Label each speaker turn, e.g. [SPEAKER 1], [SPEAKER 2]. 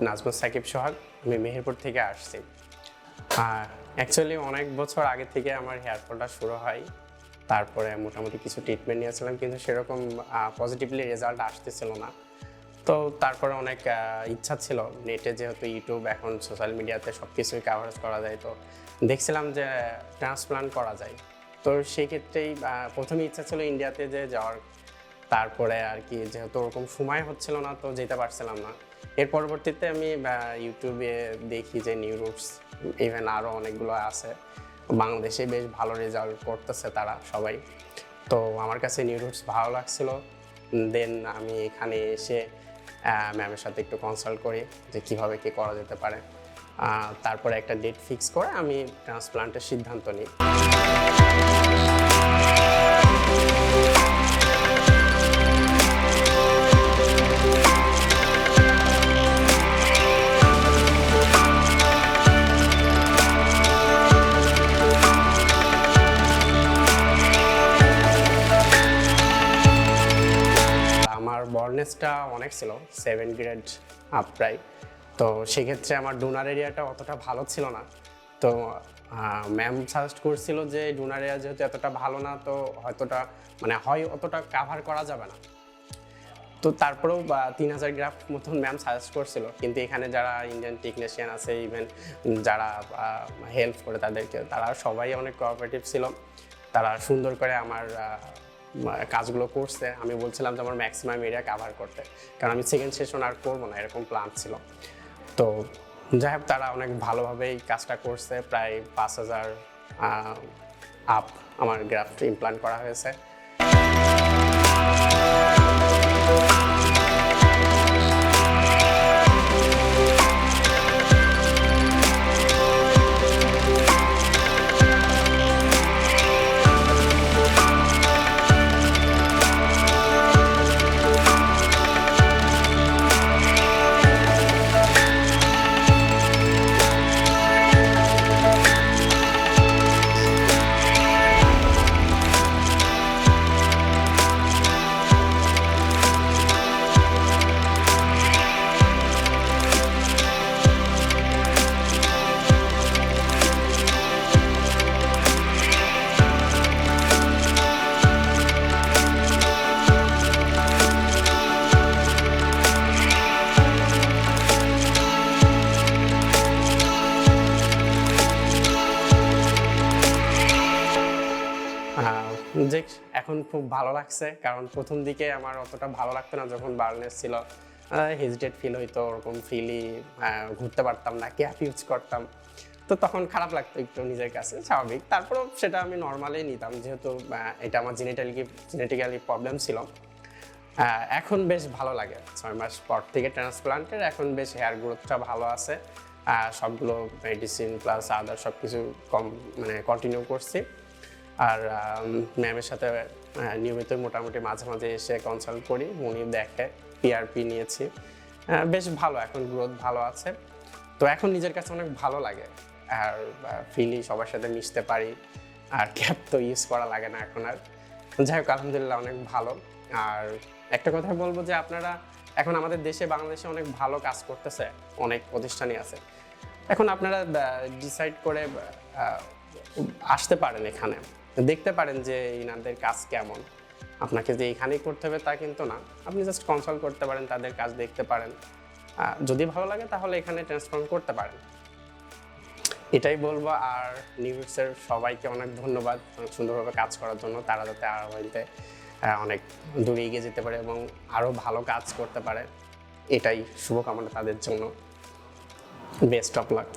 [SPEAKER 1] নাজমুল সাকিব সোহাগ। আমি মেহেরপুর থেকে আসছি। অ্যাকচুয়ালি অনেক বছর আগে থেকে আমার হেয়ার ফলটা শুরু হয়। তারপরে মোটামুটি কিছু ট্রিটমেন্ট নিয়েছিলাম, কিন্তু সেরকম পজিটিভলি রেজাল্ট আসতেছিল না। তো তারপরে অনেক ইচ্ছা ছিল, নেটে যেহেতু ইউটিউব এখন সোশ্যাল মিডিয়াতে সব কিছুই কাভারেজ করা যায়, তো দেখছিলাম যে ট্রান্সপ্লান্ট করা যায়। তো সেই ক্ষেত্রেই প্রথমে ইচ্ছা ছিল ইন্ডিয়াতে যাওয়ার। তারপরে আর কি যেহেতু ওরকম সময় হচ্ছিল না, তো যেতে পারছিলাম না। এর পরবর্তীতে আমি ইউটিউবে দেখি যে নিউ রুটস, ইভেন আরও অনেকগুলো আছে বাংলাদেশে, বেশ ভালো রেজাল্ট করতেছে তারা সবাই। তো আমার কাছে নিউ রুটস ভালো লাগছিল। দেন আমি এখানে এসে ম্যামের সাথে একটু কনসাল্ট করি যে কীভাবে কী করা যেতে পারে। তারপরে একটা ডেট ফিক্স করে আমি ট্রান্সপ্লান্টের সিদ্ধান্ত নিই। আমার বর্নেসটা অনেক ছিল, 7 গ্রেড আপ প্রায়। তো সেক্ষেত্রে আমার ডোনার এরিয়াটা অতটা ভালো ছিল না। তো ম্যাম সাজেস্ট করছিল যে ডোনার এরিয়া যেহেতু এতটা ভালো না, তো অতটা কাভার করা যাবে না। তো তারপরেও 3000 গ্রাফট মতন ম্যাম সাজেস্ট করছিল, কিন্তু এখানে যারা ইন্ডিয়ান টেকনিশিয়ান আছে, ইভেন যারা হেল্প করে তারা সবাই অনেক কোঅপারেটিভ ছিল। তারা সুন্দর করে আমার কাজগুলো করছে। আমি বলছিলাম যে আমার ম্যাক্সিমাম এরিয়া কাভার করতে, কারণ আমি সেকেন্ড সেশন আর করবো না, এরকম প্ল্যান ছিল। তো যাই হোক, তারা অনেক ভালোভাবেই কাজটা করছে। প্রায় 5000 আপ আমার গ্রাফট ইমপ্লান্ট করা হয়েছে। যে এখন খুব ভালো লাগছে, কারণ প্রথম দিকে আমার অতটা ভালো লাগতো না। যখন বার্নেস ছিল, হেজিটেট ফিল হইতো, ওরকম ফিলি ঘুরতে পারতাম না, ক্যাপ ইউজ করতাম, তো তখন খারাপ লাগতো একটু নিজের কাছে, স্বাভাবিক। তারপরেও সেটা আমি নর্মালি নিতাম, যেহেতু এটা আমার জেনেটিক্যালি প্রবলেম ছিল। এখন বেশ ভালো লাগে, 6 মাস পর থেকে ট্রান্সপ্লান্টের এখন বেশ হেয়ার গ্রোথটা ভালো আছে। সবগুলো মেডিসিন প্লাস আদার সব কিছু কন্টিনিউ করছি। আর ম্যামের সাথে নিয়মিত মোটামুটি মাঝে মাঝে এসে কনসাল্ট করি, উনি দেখে। পিআরপি নিয়েছি, বেশ ভালো, এখন গ্রোথ ভালো আছে। তো এখন নিজের কাছে অনেক ভালো লাগে, আর ফ্রিলি সবার সাথে মিশতে পারি, আর ক্যাপ তো ইউজ করা লাগে না এখন আর। যাই হোক, আলহামদুলিল্লাহ অনেক ভালো। আর একটা কথা বলবো যে আপনারা এখন আমাদের দেশে বাংলাদেশে অনেক ভালো কাজ করতেছে, অনেক প্রতিষ্ঠানই আছে। এখন আপনারা ডিসাইড করে আসতে পারেন, এখানে দেখতে পারেন যে ইনাদের কাজ কেমন। আপনাকে যে এখানেই করতে হবে তা কিন্তু না, আপনি জাস্ট কনসাল্ট করতে পারেন, তাদের কাজ দেখতে পারেন। যদি ভালো লাগে তাহলে এখানে ট্রান্সফর্ম করতে পারেন, এটাই বলবো। আর নিউজের সবাইকে অনেক ধন্যবাদ সুন্দরভাবে কাজ করার জন্য। তারা যাতে আরও অনেক দূরে এগিয়ে যেতে পারে এবং আরও ভালো কাজ করতে পারে, এটাই শুভকামনা তাদের জন্য। Best of luck.